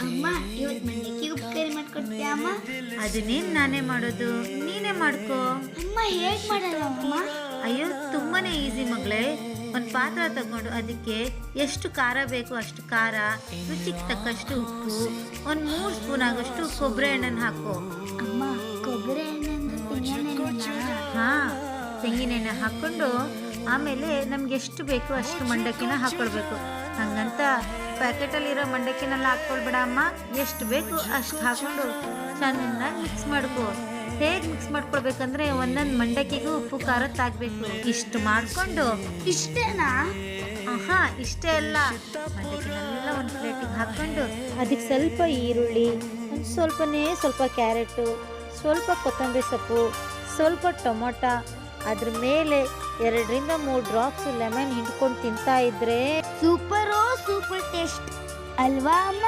ಅಮ್ಮ ಇವತ್ತು ಮಂಡಕ್ಕಿ ಉಪ್ಪಿನಕಾಯಿ ಮಾಡ್ಕೊಡ್ತೀಯ ಅಮ್ಮ? ಅದನ್ನೇನು ನಾನೇ ಮಾಡೋದು, ನೀನೇ ಮಾಡ್ಕೋ. ಅಮ್ಮ ಹೇಗ್ ಮಾಡಲ್ಲ ಅಮ್ಮ? ಅಯ್ಯೋ ತುಂಬಾನೇ ಈಸಿ ಮಗಳೇ. ಒಂದು ಪಾತ್ರ ತಗೊಂಡು ಅದಕ್ಕೆ ಎಷ್ಟು ಖಾರ ಬೇಕು ಅಷ್ಟು ಖಾರ, ರುಚಿಗೆ ತಕ್ಕಷ್ಟು ಉಪ್ಪು, ಒಂದು 3 ಸ್ಪೂನ್ ಆಗೋಷ್ಟು ಕೊಬ್ಬರಿ ಎಣ್ಣೆನ ಹಾಕೋ. ಅಮ್ಮ ಕೊಬ್ಬರಿ ಎಣ್ಣೆ ಅಂದ್ರೆ ತೆಂಗಿನೆಣ್ಣೆನಾ? ಹಾ, ತೆಂಗಿನೆಣ್ಣೆ ಹಾಕ್ಕೊಂಡು ಆಮೇಲೆ ನಮ್ಗೆ ಎಷ್ಟು ಬೇಕು ಅಷ್ಟು ಮಂಡಕ್ಕಿನ ಹಾಕ್ಕೊಳ್ಬೇಕು. ಹಂಗಂತ ಪ್ಯಾಕೆಟಲ್ಲಿರೋ ಮಂಡಕ್ಕಿನೆಲ್ಲ ಹಾಕ್ಕೊಳ್ಬೇಡ ಅಮ್ಮ, ಎಷ್ಟು ಬೇಕು ಅಷ್ಟು ಹಾಕೊಂಡು ಚೆನ್ನಾಗಿ ಮಿಕ್ಸ್ ಮಾಡ್ಕೋ. ಹೇಗೆ ಮಿಕ್ಸ್ ಮಾಡ್ಕೊಳ್ಬೇಕಂದ್ರೆ ಒಂದೊಂದು ಮಂಡಕ್ಕಿಗೂ ಉಪ್ಪು ಖಾರ ತಾಗಬೇಕು. ಇಷ್ಟು ಮಾಡಿಕೊಂಡು ಇಷ್ಟೇನಾ? ಆಹಾ ಇಷ್ಟೇ ಅಲ್ಲ, ಮಂಡಕ್ಕಿನೆಲ್ಲ ಒಂದು ಪ್ಲೇಟಿಗೆ ಹಾಕ್ಕೊಂಡು ಅದಕ್ಕೆ ಸ್ವಲ್ಪ ಈರುಳ್ಳಿ, ಒಂದು ಸ್ವಲ್ಪ ಕ್ಯಾರೆಟು, ಸ್ವಲ್ಪ ಕೊತ್ತಂಬರಿ ಸೊಪ್ಪು, ಸ್ವಲ್ಪ ಟೊಮೊಟೊ, ಅದ್ರ ಮೇಲೆ 2 ರಿಂದ 3 ಡ್ರಾಪ್ಸ್ ಲೆಮನ್ ಹಿಂಡ್ಕೊಂಡು ತಿಂತಾ ಇದ್ರೆ ಸೂಪರ್ ಟೇಸ್ಟ್ ಅಲ್ವಾ ಅಮ್ಮ?